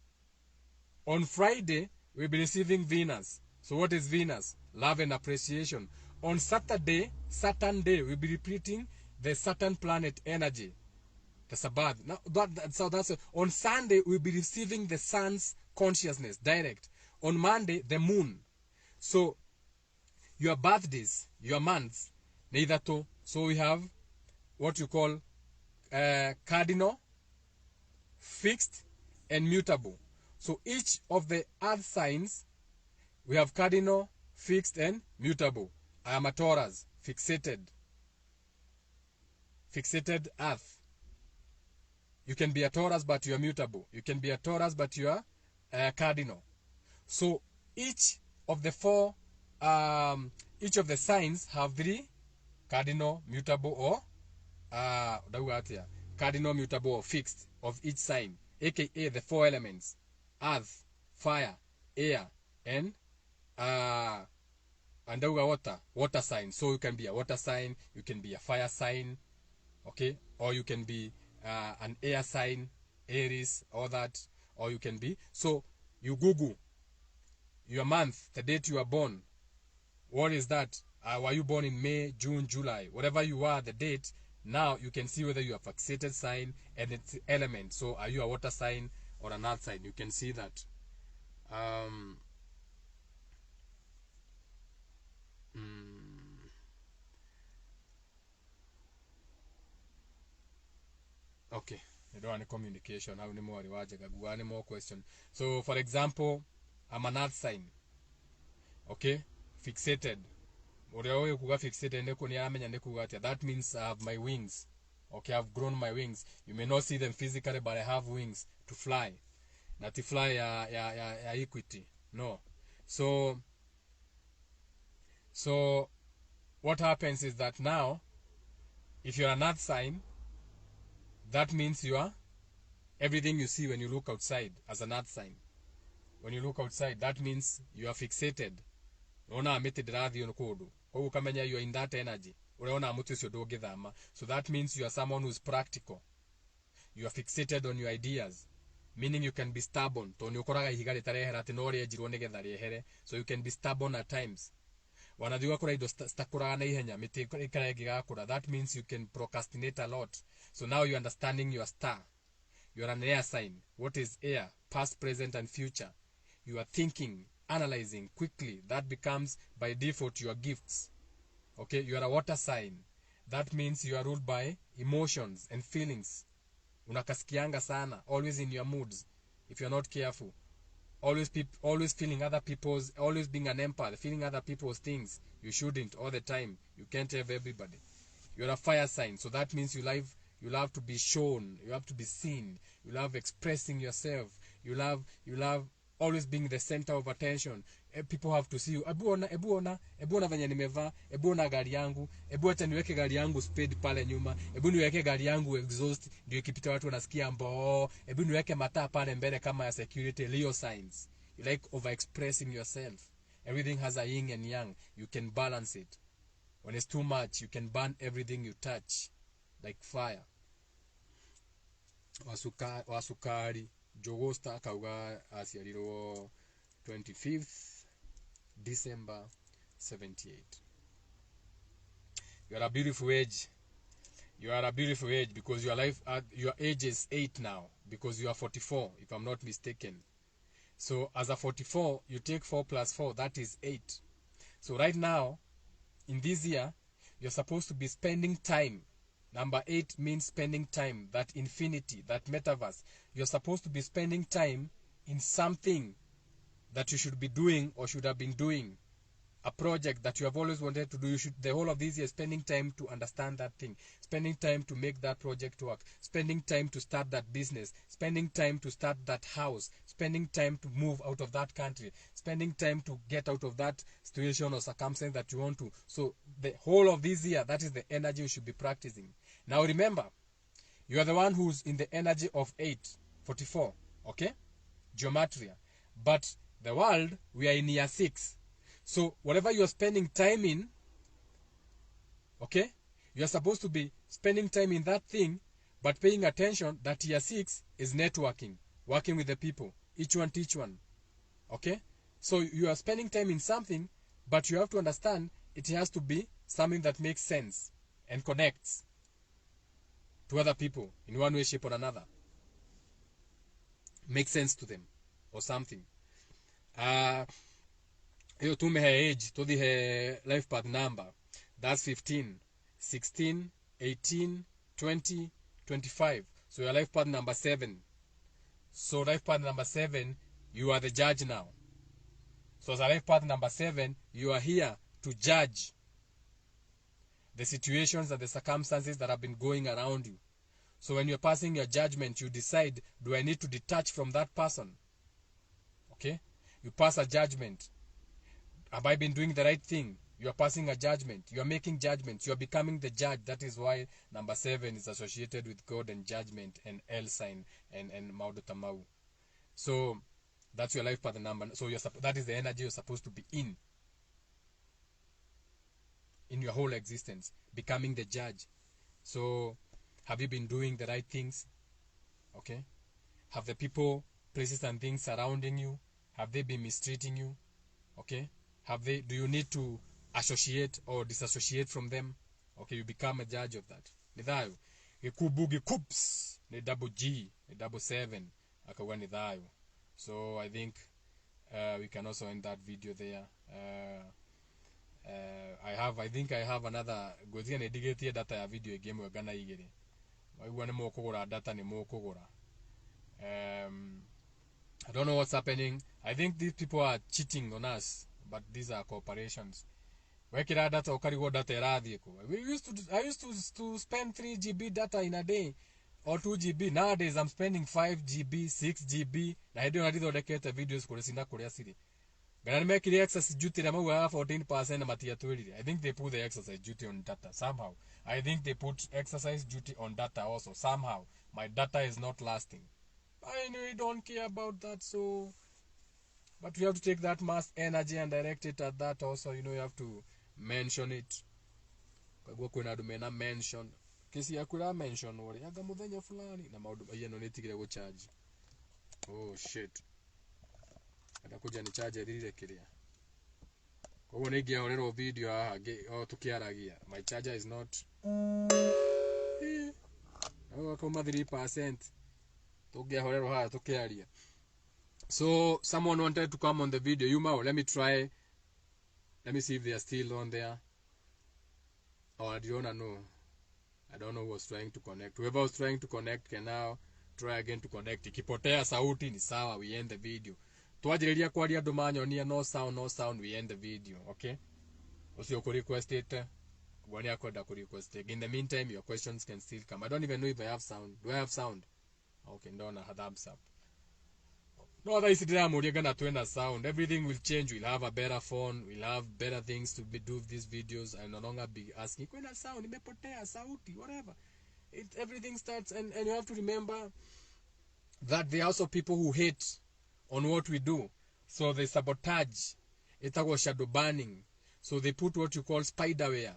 On Friday, we'll be receiving Venus. So what is Venus? Love and appreciation. On Saturday, Saturn day, we'll be repeating the Saturn planet energy. The Sabbath. Now, that's on Sunday, we'll be receiving the sun's consciousness direct. On Monday, the moon. So, your birthdays, your months, neither to. So we have what you call cardinal, fixed, and mutable. So each of the earth signs, we have cardinal, fixed, and mutable. I am a Taurus, fixated earth. You can be a Taurus, but you are mutable. You can be a Taurus, but you are cardinal. So each of the four, each of the signs have 3 cardinal, mutable, or cardinal, mutable, or fixed of each sign, aka the 4 elements: earth, fire, air, and water sign. So you can be a water sign, you can be a fire sign, okay, or you can be an air sign, Aries, all that, or you can be. So you Google your month, the date you are born. What is that? Were you born in May, June, July? Whatever you are, the date. Now you can see whether you are a fixated sign and its element. So are you a water sign or an earth sign? You can see that. Okay. I don't want any communication. How any more? Any more question? So for example, I'm an earth sign. Okay? Fixated. That means I have my wings. Okay, I've grown my wings. You may not see them physically, but I have wings to fly. Not to fly equity. No. So what happens is that now, if you're an earth sign, that means you are everything you see when you look outside as an earth sign. When you look outside, that means you are fixated. Ona amete ndirathio nukundu. Koguo ukamenya you are in that energy. Unaona muti ucio ndungithama. So that means you are someone who is practical. You are fixated on your ideas. Meaning you can be stubborn. To nyokoraga ihiga ritarehera ati no rienjirwo nigetha riehere. So you can be stubborn at times. Wanathiwa kura indo stakuraga na ihenya miti ikarengi gakura. That means you can procrastinate a lot. So now you understanding your star. You are an air sign. What is air? Past, present, and future. You are thinking, analyzing quickly. That becomes, by default, your gifts. Okay? You are a water sign. That means you are ruled by emotions and feelings. Unakasikianga sana. Always in your moods. If you are not careful. Always feeling other people's, always being an empath, feeling other people's things. You shouldn't all the time. You can't have everybody. You are a fire sign. So that means you love to be shown. You have to be seen. You love expressing yourself. You love always being the center of attention. People have to see you. Ebu ona venye nimevaa. Ebu ona gari yangu. Ebu acha niweke gari yangu speed pale nyuma. Ebu niweke gari yangu exhaust ndio ikipita watu wanasikia mbo. Ebu niweke mataa pale mbele kama ya security. Leo signs. You like over expressing yourself. Everything has a yin and yang. You can balance it. When it's too much, you can burn everything you touch like fire. Wasukari Jogosta kauga aciarirwo 25th December 78. You are a beautiful age. You are a beautiful age because your age is 8 now because you are 44 if I'm not mistaken. So as a 44, you take 4 plus 4, that is 8. So right now, in this year, you're supposed to be spending time. Number 8 means spending time, that infinity, that metaverse. You're supposed to be spending time in something that you should be doing or should have been doing. A project that you have always wanted to do. You should, the whole of this year, spending time to understand that thing. Spending time to make that project work. Spending time to start that business. Spending time to start that house. Spending time to move out of that country. Spending time to get out of that situation or circumstance that you want to. So the whole of this year, that is the energy you should be practicing. Now remember, you are the one who's in the energy of 8, 44. Okay? Geometria. But the world, we are in year 6. So whatever you are spending time in, okay, you are supposed to be spending time in that thing, but paying attention that year 6 is networking, working with the people, each one teach one, okay? So you are spending time in something, but you have to understand it has to be something that makes sense and connects to other people in one way, shape, or another. Makes sense to them or something. Hiyo tumehe age, tudihe life path number. That's 15, 16, 18, 20, 25. So your life path number 7. So life path number 7, you are the judge now. So as a life path number 7, you are here to judge the situations and the circumstances that have been going around you. So when you're passing your judgment, you decide, do I need to detach from that person? Okay? You pass a judgment. Have I been doing the right thing? You are passing a judgment. You are making judgments. You are becoming the judge. That is why number 7 is associated with God and judgment and L sign and Maudo Tamau. So that's your life path number. So that is the energy you're supposed to be in your whole existence, becoming the judge. So have you been doing the right things? Okay. Have the people, places and things surrounding you, have they been mistreating you? Okay. Do you need to associate or disassociate from them? Okay, you become a judge of that. Nidhayo. Gikubugi kups. Ni double G. Ni double 7. Akawa nidhayo. So I think we can also end that video there. I think I have another. Gozia nedigeti data ya video game wagana igere. Waiwa ni mokogora data ni mokogora. I don't know what's happening. I think these people are cheating on us. But these are corporations. Wekira data okarigo data erathiko. I used to spend 3 GB data in a day or 2 GB. Nowadays I'm spending 5 GB, 6 GB. Na hedi onadithondekete videos kure sinda kuria siri. Gana mekire excess duty na mawa 14% na matia twirire. I think they put the exercise duty on data somehow. I think they put exercise duty on data also somehow. My data is not lasting. I know we don't care about that, so... But we have to take that mass energy and direct it at that also, you know, you have to mention it. Kwa kuna dumena mention. Kesi ya kula mention wali. Yaga muthenya fulani. Na maudu yeno netigire go charge. Oh shit. Atakuja ni charge thirire kiria. Kwa hiyo nigia orero video haha tukiaragia. My charger is not. Kama 3%. Tugia orero haha tukiaria. So someone wanted to come on the video. Yuma, let me try. Let me see if they are still on there. Or do you wanna know? I don't know who was trying to connect. Whoever was trying to connect can now try again to connect. Ikipotea sauti ni sawa, we end the video. Tuajiriria kwaria andu manyonia no sound, we end the video, okay? Usio ku request it. Gwani akwenda ku request it. In the meantime, your questions can still come. I don't even know if I have sound. Do I have sound? Okay, ndona thumbs up. No, that is the gonna twin sound. Everything will change. We'll have a better phone. We'll have better things to do these videos. I'll no longer be asking, "Kwena sound, imepotea, sauti, whatever." Everything starts, and you have to remember that there are also people who hate on what we do. So they sabotage. It's a shadow banning. So they put what you call spiderware.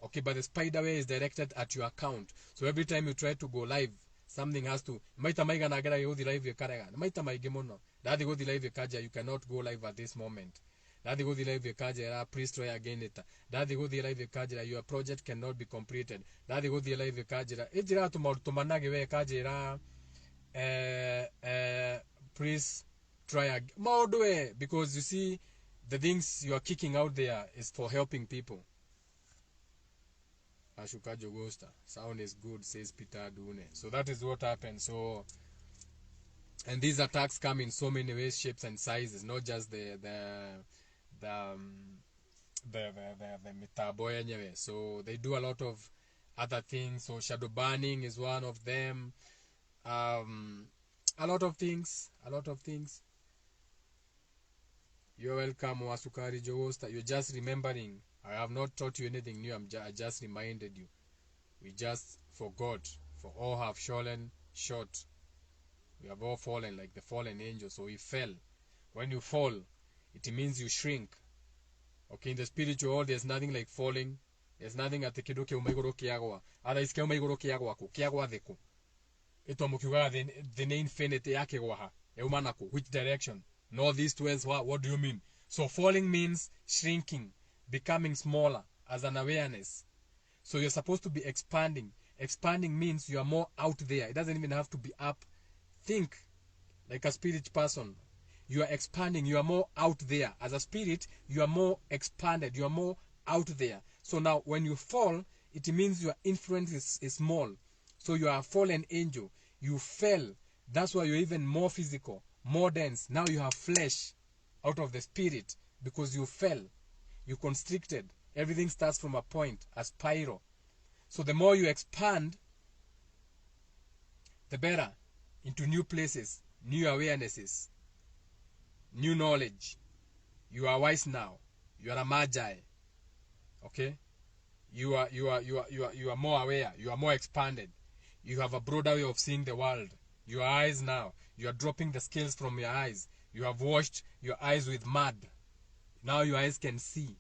Okay, but the spiderware is directed at your account. So every time you try to go live, something has to maita maiga na gara yodi live yakaraga maita maige mono dadi go live yakaja, you cannot go live at this moment. Dadi go live yakaja ra please try again it. Dadi go live yakaja, your project cannot be completed. Dadi go live yakaja ejira to manage we yakaja ra please try again maudwe, because you see the things you are kicking out there is for helping people. Ashuka Jogosta. Sound is good, says Peter Dune. So that is what happened. So, and these attacks come in so many ways, shapes, and sizes. Not just the metaboy anyway. So they do a lot of other things. So shadow banning is one of them. A lot of things. You're welcome, Wasukari Jogosta. You're just remembering. I have not taught you anything new. I just reminded you. We just forgot. For all have fallen short. We have all fallen like the fallen angel. So we fell. When you fall, it means you shrink. Okay, in the spiritual world, there's nothing like falling. There's nothing at the kidoke umaigoro kiagwa. Ada iske umaigoro kiagwa ko kiagwa deko. Ito mukiwa the infinite yake waha. Eumanako. Which direction? North, east, west. What do you mean? So falling means shrinking. Becoming smaller as an awareness. So you're supposed to be expanding. Expanding means you are more out there. It doesn't even have to be up. Think like a spirit person. You are expanding. You are more out there. As a spirit, you are more expanded. You are more out there. So now when you fall, it means your influence is small. So you are a fallen angel. You fell. That's why you're even more physical, more dense. Now you have flesh out of the spirit because you fell. You constricted. Everything starts from a point, a spiral. So the more you expand, the better, into new places, new awarenesses, new knowledge. You are wise now. You are a magi. Okay? You are more aware. You are more expanded. You have a broader way of seeing the world. Your eyes now. You are dropping the scales from your eyes. You have washed your eyes with mud. Now your eyes can see.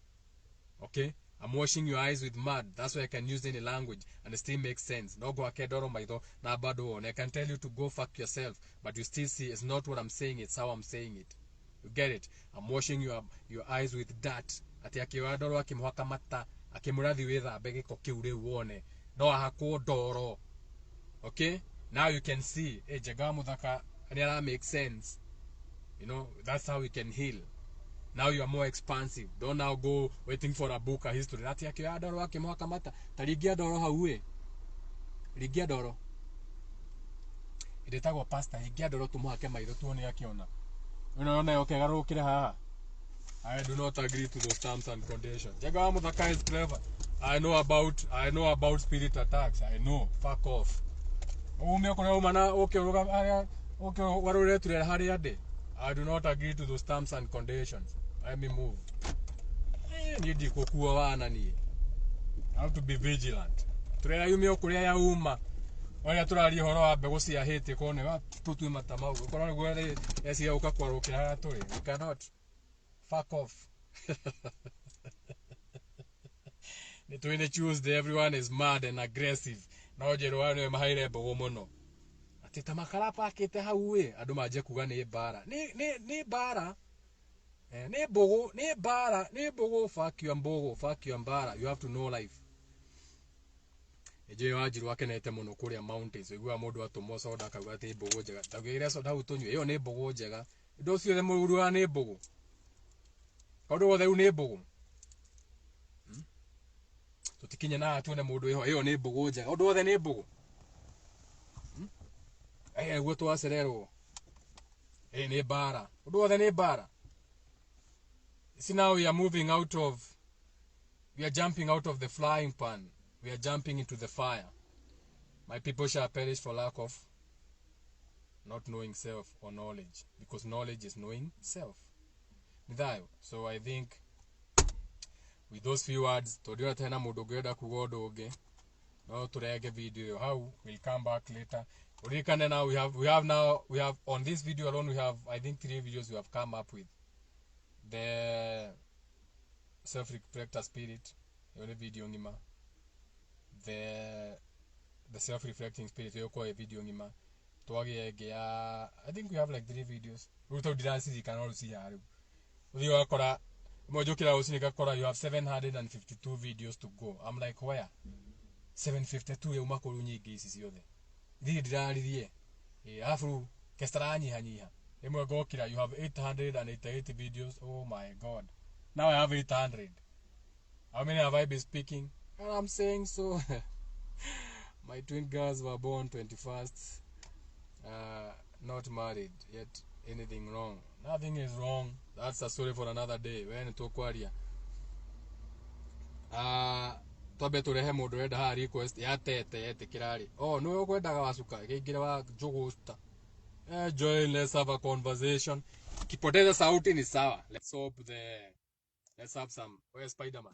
Okay? I'm washing your eyes with mud. That's why I can use any language and it still makes sense. No go akedoro maido na bado. I can tell you to go fuck yourself, but you still see it's not what I'm saying, it's how I'm saying it. You get it? I'm washing your eyes with dirt. Ati akiwadoro akimwaka mata, akimurathi wetha bege kokiure uone. No ahako doro. Okay? Now you can see. Hey, jagamu dhaka anira makes sense. You know, that's how we can heal. Now you are more expansive. Don't now go waiting for a book, a history. Ati akiwadoro akimwaka mata. Taligia doro hauwe. Ligia doro. Idetagwa pasta. Ligia doro tumuhake maido tuone akiona. Unaona okay garukire haha. I do not agree to those terms and conditions. Jagamu dhaka is clever. I know about spirit attacks. I know. Fuck off. I do not agree to those terms and conditions. Let me move. I have to be vigilant. oya turari horo wa mbegu cia hiti kone wa tutue matamau korwo gwe eci uka kwarukira turi you cannot fuck off. Ni twine Tuesday, everyone is mad and aggressive. No jero wane mahaire mbogo muno. Ati ta makara pakite hau we andu manje kuga ni bara. Ni bara. Ni bogo, ni bara, ni bogo, fuck you mbogo, fuck you bara. You have to know life. Eje wajiru akenete muno kuria mountains. Igua mundu atumo soda kauga ati bogo njega. Tagire soda hau tunywe. Iyo ni bogo njega. Indo ciothe mururu ni bogo. Kaundu wothe ni bogo. Tutikinye na tuone mundu iyo ni bogo njega. Kaundu wothe ni bogo. Guo twacererwo. Ni bara. Kaundu wothe ni bara. See, now we are moving out of, we are jumping out of the frying pan. We are jumping into the fire. My people shall perish for lack of not knowing self or knowledge. Because knowledge is knowing self. So I think with those few words, todiwa tena mundu gwenda kuga undu ungi. No turege video how we'll come back later. Urikane now we have on this video alone we have I think 3 videos we have come up with. The self-reflector spirit, yone video ngima. The self-reflecting spirit, yoko video ngima. Tuwage ya, I think we have like 3 videos. Uto didansi you can all see haru. Udio wakora, mojokira usinika kora, you have 752 videos to go. I'm like, where? 752 ya umakuru nyingi isi siyothe. Didi diraririe. Afru, kestara nyiha. You have 888 videos. Oh my god. Now I have 800. How many have I been speaking? And I'm saying so. My twin girls were born 21st. Not married. Yet anything wrong. Nothing is wrong. That's a story for another day. When to kwaria. Tobe turehe mundu enda ha request ya tete kirari. Oh, no ukwendaga wacuka. Geigira wa jugusta. Join, let's have a conversation. Kipoteza sauti ni sawa. Let's have some. Where's Spider-Man?